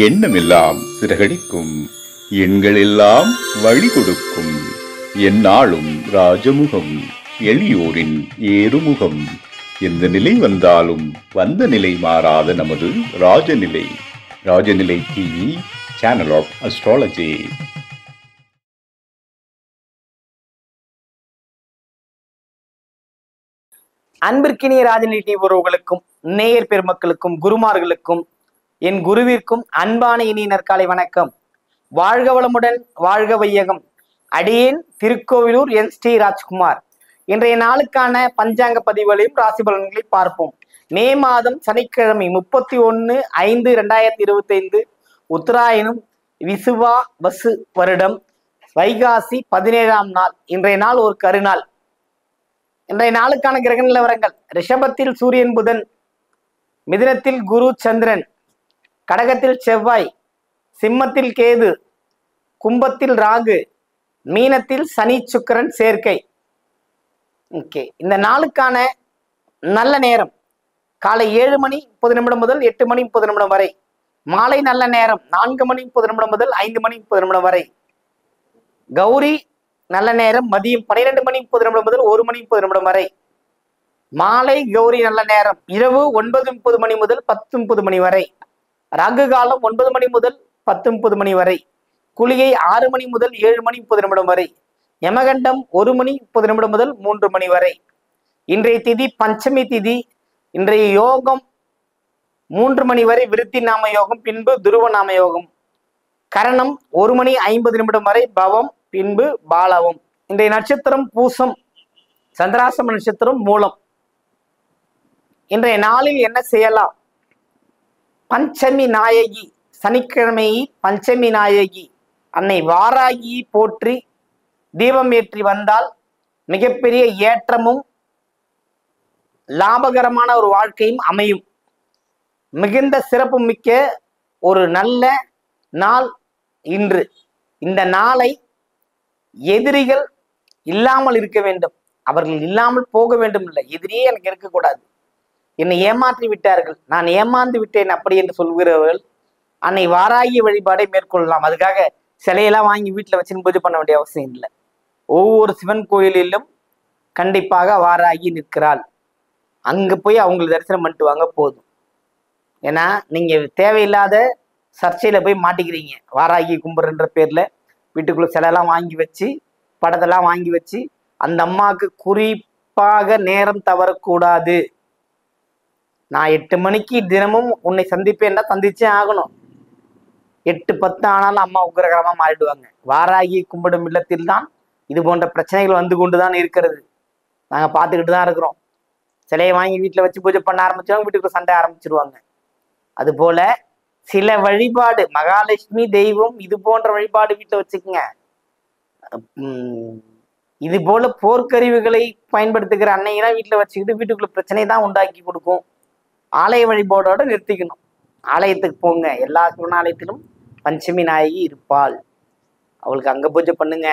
எண்ணமெல்லாம் சிறகடிக்கும், எண்களெல்லாம் வழி கொடுக்கும், எந்நாளும் ராஜமுகம், எளியோரின் ஏறுமுகம். எந்த நிலை வந்தாலும் வந்த நிலை மாறாத நமது Rajanilai. Rajanilai TV, channel of astrology. அன்பிற்கினிய ராஜநிலை டிவி உறவுகளுக்கும் நேயர் பெருமக்களுக்கும் குருமார்களுக்கும் என் குருவிற்கும் அன்பான இனிய நற்காலை வணக்கம். வாழ்க வளமுடன், வாழ்க வையகம். அடியேன் திருக்கோவிலூர் என் ஸ்ரீ ராஜ்குமார். இன்றைய நாளுக்கான பஞ்சாங்க பதிவுகளையும் ராசி பலன்களையும் பார்ப்போம். மே மாதம் சனிக்கிழமை 31/5/2025 உத்தராயணம் விசுவா வசு வருடம் வைகாசி 17ஆம் நாள். இன்றைய நாள் ஒரு கருநாள். இன்றைய நாளுக்கான கிரக நிலவரங்கள்: ரிஷபத்தில் சூரியன் புதன், மிதுனத்தில் குரு சந்திரன், கடகத்தில் செவ்வாய், சிம்மத்தில் கேது, கும்பத்தில் ராகு, மீனத்தில் சனி சுக்கிரன் சேர்க்கை. ஓகே, இந்த நாளுக்கான நல்ல நேரம் காலை 7:30 முதல் 8:30 வரை. மாலை நல்ல நேரம் 4:30 முதல் 5:30 வரை. கௌரி நல்ல நேரம் மதியம் 12:30 முதல் 1:30 வரை. மாலை கௌரி நல்ல நேரம் இரவு 9:30 முதல் 10:30 வரை. ராகு காலம் 9 முதல் 10:30 வரை. குளிகை 6 முதல் 7:30 வரை. யமகண்டம் 1:30 முதல் 3 வரை. இன்றைய திதி பஞ்சமி திதி. இன்றைய யோகம் 3 வரை விருத்தி நாம யோகம், பின்பு துருவ நாம யோகம். கரணம் 1:50 வரை பவம், பின்பு பாலவம். இன்றைய நட்சத்திரம் பூசம், சந்திராசம நட்சத்திரம் மூலம். இன்றைய நாளில் என்ன செய்யலாம்? பஞ்சமி நாயகி, சனிக்கிழமை பஞ்சமி நாயகி அன்னை வாராகியை போற்றி தீபம் ஏற்றி வந்தால் மிகப்பெரிய ஏற்றமும் லாபகரமான ஒரு வாழ்க்கையும் அமையும். மிகுந்த சிறப்பு மிக்க ஒரு நல்ல நாள் இன்று. இந்த நாளை எதிரிகள் இல்லாமல் இருக்க வேண்டும், அவர்கள் இல்லாமல் போக வேண்டும். இல்லை, எதிரியே எனக்கு இருக்கக்கூடாது, என்னை ஏமாற்றி விட்டார்கள், நான் ஏமாந்து விட்டேன் அப்படி என்று சொல்கிறவர்கள் அன்னை வாராகி வழிபாடை மேற்கொள்ளலாம். அதுக்காக சிலையெல்லாம் வாங்கி வீட்டில் வச்சுன்னு பூஜை பண்ண வேண்டிய அவசியம் இல்லை. ஒவ்வொரு சிவன் கோயிலிலும் கண்டிப்பாக வாராகி நிற்கிறாள். அங்கே போய் அவங்களுக்கு தரிசனம் பண்ணிட்டு வாங்க போதும். ஏன்னா நீங்கள் தேவையில்லாத சர்ச்சையில் போய் மாட்டிக்கிறீங்க. வாராகி கும்பிட்றன்ற பேரில் வீட்டுக்குள்ளே சிலையெல்லாம் வாங்கி வச்சு, படத்தெல்லாம் வாங்கி வச்சு, அந்த அம்மாவுக்கு குறிப்பாக நேரம் தவறக்கூடாது. நான் 8 மணிக்கு தினமும் உன்னை சந்திப்பேன்னா சந்திச்சே ஆகணும். 8:10 ஆனாலும் அம்மா உக்கிரகரமாக மாறிடுவாங்க. வாராகி கும்பிடும் இல்லத்தில் தான் இது போன்ற பிரச்சனைகள் வந்து கொண்டு தான் இருக்கிறது. நாங்கள் பார்த்துக்கிட்டு தான் இருக்கிறோம். சிலையை வாங்கி வீட்டில் வச்சு பூஜை பண்ண ஆரம்பிச்சவங்க வீட்டுக்குள்ள சண்டை ஆரம்பிச்சிருவாங்க. அதுபோல சில வழிபாடு, மகாலட்சுமி தெய்வம், இது போன்ற வழிபாடு வீட்டில் வச்சுக்கோங்க. இது போல போர்க்கருவிகளை பயன்படுத்துகிற அன்னையெல்லாம் வீட்டில் வச்சுக்கிட்டு வீட்டுக்குள்ள பிரச்சனை தான் உண்டாக்கி கொடுக்கும். ஆலய வழிபாடோட நிறுத்திக்கணும். ஆலயத்துக்கு போங்க. எல்லா சிவனாலயத்திலும் பஞ்சமி நாயகி இருப்பாள். அவளுக்கு அங்கே பூஜை பண்ணுங்க,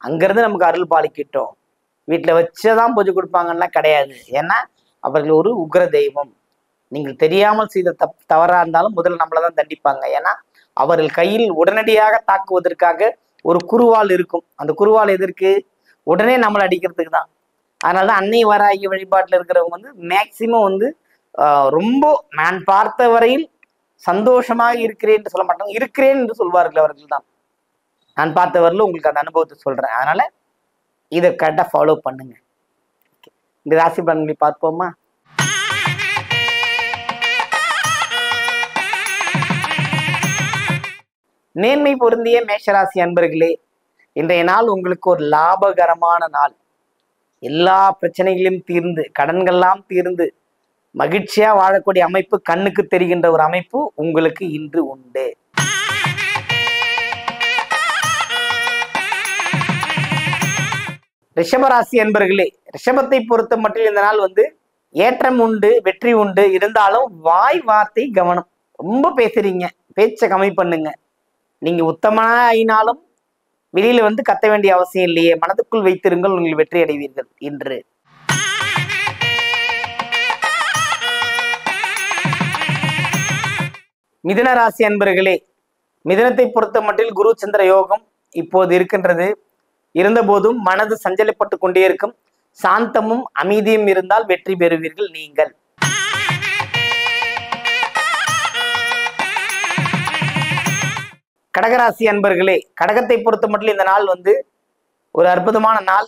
அங்கேருந்து நமக்கு அருள் பாலிக்கிட்டோம். வீட்டில் வச்சுதான் பூஜை கொடுப்பாங்கன்னா கிடையாது. ஏன்னா அவர்கள் ஒரு உக்ர தெய்வம். நீங்கள் தெரியாமல் செய்த தவறாக இருந்தாலும் முதல்ல நம்மளை தான் தண்டிப்பாங்க. ஏன்னா அவர்கள் கையில் உடனடியாக தாக்குவதற்காக ஒரு குருவால் இருக்கும். அந்த குருவால் எதற்கு? உடனே நம்மளை அடிக்கிறதுக்கு தான். அதனால தான் அன்னை வாராகி வழிபாட்டில் இருக்கிறவங்க மேக்சிமம் ரொம்ப நான் பார்த்த வரையில் சந்தோஷமாக இருக்கிறேன் என்று சொல்ல மாட்டாங்க, இருக்கிறேன் என்று சொல்வார்கள் அவர்கள் தான். நான் பார்த்த வரையில உங்களுக்கு அந்த அனுபவத்தை சொல்றேன். அதனால இதை கரெக்டாக ஃபாலோ பண்ணுங்க. இந்த ராசி பலன்களை பார்ப்போமா? நேர்மை பொருந்திய மேஷராசி அன்பர்களே, இன்றைய நாள் உங்களுக்கு ஒரு லாபகரமான நாள். எல்லா பிரச்சனைகளையும் தீர்ந்து, கடன்கள்லாம் தீர்ந்து, மகிழ்ச்சியா வாழக்கூடிய அமைப்பு, கண்ணுக்கு தெரிகின்ற ஒரு அமைப்பு உங்களுக்கு இன்று உண்டு. ரிஷபராசி அன்பர்களே, ரிஷபத்தை பொறுத்த மட்டும் இந்த நாள் ஏற்றம் உண்டு, வெற்றி உண்டு. இருந்தாலும் வாய் வார்த்தை கவனம். ரொம்ப பேசுறீங்க, பேச்சை கம்மி பண்ணுங்க. நீங்க உத்தமனா ஆயினாலும் வெளியில கத்த வேண்டிய அவசியம் இல்லையே, மனதுக்குள் வைத்திருங்கள், நீங்கள் வெற்றி அடைவீர்கள் இன்று. மிதுன ராசி அன்பர்களே, மிதுனத்தை பொறுத்த மட்டில் குரு சந்திர யோகம் இப்போது இருக்கின்றது. இருந்தபோதும் மனது சஞ்சலப்பட்டு கொண்டே இருக்கும். சாந்தமும் அமைதியும் இருந்தால் வெற்றி பெறுவீர்கள் நீங்கள். கடகராசி அன்பர்களே, கடகத்தை பொறுத்த மட்டும் இந்த நாள் ஒரு அற்புதமான நாள்.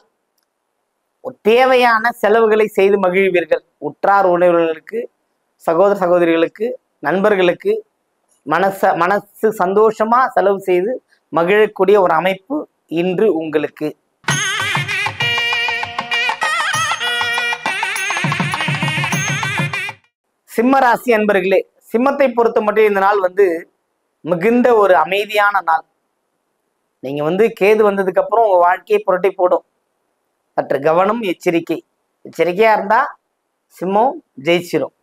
தேவையான செலவுகளை செய்து மகிழ்வீர்கள். உற்றார் உறவினர்களுக்கு, சகோதர சகோதரிகளுக்கு, நண்பர்களுக்கு மனசு சந்தோஷமா செலவு செய்து மகிழக்கூடிய ஒரு அமைப்பு இன்று உங்களுக்கு. சிம்ம ராசி அன்பர்களே, சிம்மத்தை பொறுத்த மட்டும் இந்த நாள் மிகுந்த ஒரு அமைதியான நாள். நீங்க கேது வந்ததுக்கு அப்புறம் உங்க வாழ்க்கையை புரட்டி போடும். சற்று கவனம், எச்சரிக்கையா இருந்தா சிம்மம் ஜெயிச்சிடும்.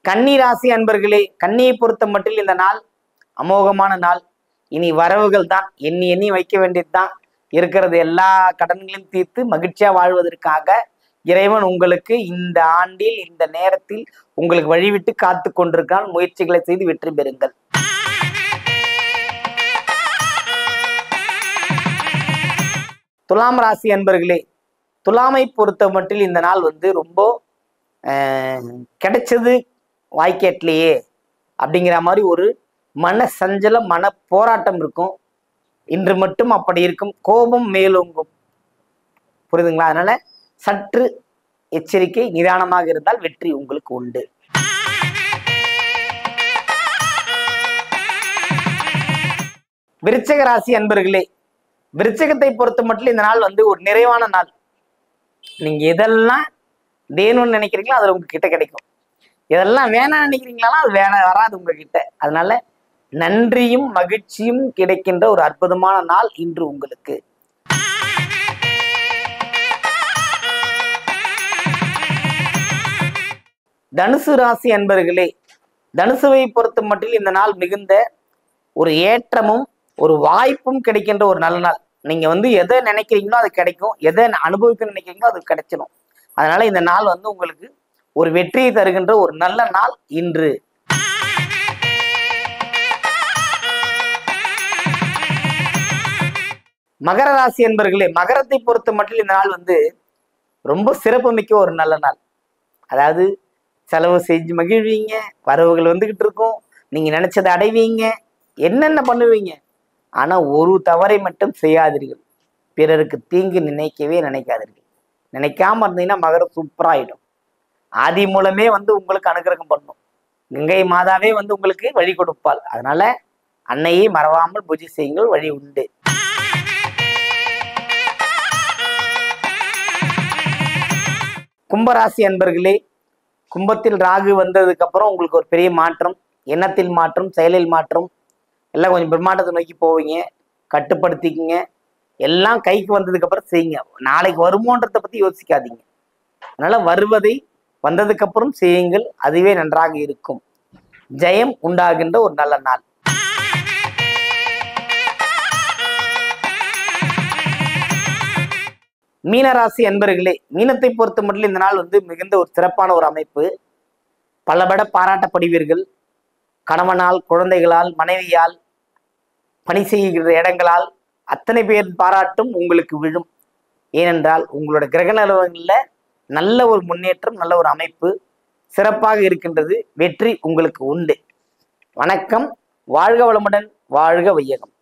கன்னி ராசி அன்பர்களே, கன்னியை பொறுத்த மட்டில் இந்த நாள் அமோகமான நாள். இனி வரவுகள் தான், எண்ணி எண்ணி வைக்க வேண்டியதுதான். இருக்கிறது எல்லா கடன்களையும் தீர்த்து மகிழ்ச்சியா வாழ்வதற்காக இறைவன் உங்களுக்கு இந்த ஆண்டில் இந்த நேரத்தில் உங்களுக்கு வழிவிட்டு காத்து கொண்டிருக்கான். முயற்சிகளை செய்து வெற்றி பெறுங்கள். துலாம் ராசி அன்பர்களே, துலாமை பொறுத்த மட்டில் இந்த நாள் ரொம்ப கிடைச்சது வாய்க்கேட்லையே அப்படிங்கிற மாதிரி ஒரு மன சஞ்சலம், மன போராட்டம் இருக்கும். இன்று மட்டும் அப்படி இருக்கும். கோபம் மேலோங்கும். புரியுதுங்களா? அதனால சற்று எச்சரிக்கை, நிதானமாக இருந்தால் வெற்றி உங்களுக்கு உண்டு. விருச்சிக ராசி அன்பர்களே, விருச்சிகத்தை பொறுத்த மட்டும் இந்த நாள் ஒரு நிறைவான நாள். நீங்க எதெல்லாம் வேணும்னு நினைக்கிறீங்களோ அது உங்ககிட்ட கிடைக்கும். இதெல்லாம் வேணாம் நினைக்கிறீங்களா அது வராது உங்ககிட்ட. அதனால நன்றியும் மகிழ்ச்சியும் கிடைக்கின்ற ஒரு அற்புதமான நாள் இன்று உங்களுக்கு. தனுசு ராசி அன்பர்களே, தனுசுவை பொறுத்த மட்டில் இந்த நாள் மிகுந்த ஒரு ஏற்றமும் ஒரு வாய்ப்பும் கிடைக்கின்ற ஒரு நல்ல நாள். நீங்க எதை நினைக்கிறீங்களோ அது கிடைக்கும். எதை அனுபவிக்க நினைக்கிறீங்களோ அது கிடைச்சிடும். அதனால இந்த நாள் உங்களுக்கு ஒரு வெற்றியை தருகின்ற ஒரு நல்ல நாள் இன்று. மகர ராசி என்பர்களே, மகரத்தை பொறுத்த மட்டும் இந்த நாள் ரொம்ப சிறப்பு மிக்க ஒரு நல்ல நாள். அதாவது செலவு செஞ்சு மகிழ்வீங்க, வரவுகள் வந்துகிட்டு இருக்கும், நீங்க நினைச்சதை அடைவீங்க, என்னென்ன பண்ணுவீங்க. ஆனா ஒரு தவறை மட்டும் செய்யாதீர்கள். பிறருக்கு தீங்கு நினைக்கவே நினைக்காதீர்கள். நினைக்காம இருந்தீங்கன்னா மகரம் சூப்பராயிடும். ஆதி மூலமே உங்களுக்கு அனுகிரகம் பண்ணும். கங்கை மாதாவே உங்களுக்கு வழி கொடுப்பாள். அதனால அன்னையை மறவாமல் பூஜை செய்யுங்கள், வழி உண்டு. கும்பராசி அன்பர்களே, கும்பத்தில் ராகு வந்ததுக்கு அப்புறம் உங்களுக்கு ஒரு பெரிய மாற்றம், எண்ணத்தில் மாற்றம், செயலில் மாற்றம், எல்லாம் கொஞ்சம் பிரம்மாண்டத்தை நோக்கி போவீங்க. கட்டுப்படுத்திக்கிங்க. எல்லாம் கைக்கு வந்ததுக்கு அப்புறம் செய்யுங்க. நாளைக்கு வருமோன்றதை பத்தி யோசிக்காதீங்க. அதனால வருவதை வந்ததுக்கு அப்புறம் செய்யுங்கள், அதுவே நன்றாக இருக்கும். ஜெயம் உண்டாகின்ற ஒரு நல்ல நாள். மீனராசி அன்பர்களே, மீனத்தை பொறுத்த மட்டும் இந்த நாள் மிகுந்த ஒரு சிறப்பான ஒரு அமைப்பு. பலபட பாராட்டப்படுவீர்கள். கணவனால், குழந்தைகளால், மனைவியால், பணி செய்கிற இடங்களால் அத்தனை பேர் பாராட்டும் உங்களுக்கு விழும். ஏனென்றால் உங்களோட கிரக நிலவரங்கள்ல நல்ல ஒரு முன்னேற்றம், நல்ல ஒரு அமைப்பு சிறப்பாக இருக்கின்றது. வெற்றி உங்களுக்கு உண்டு. வணக்கம். வாழ்க வளமுடன், வாழ்க வையகம்.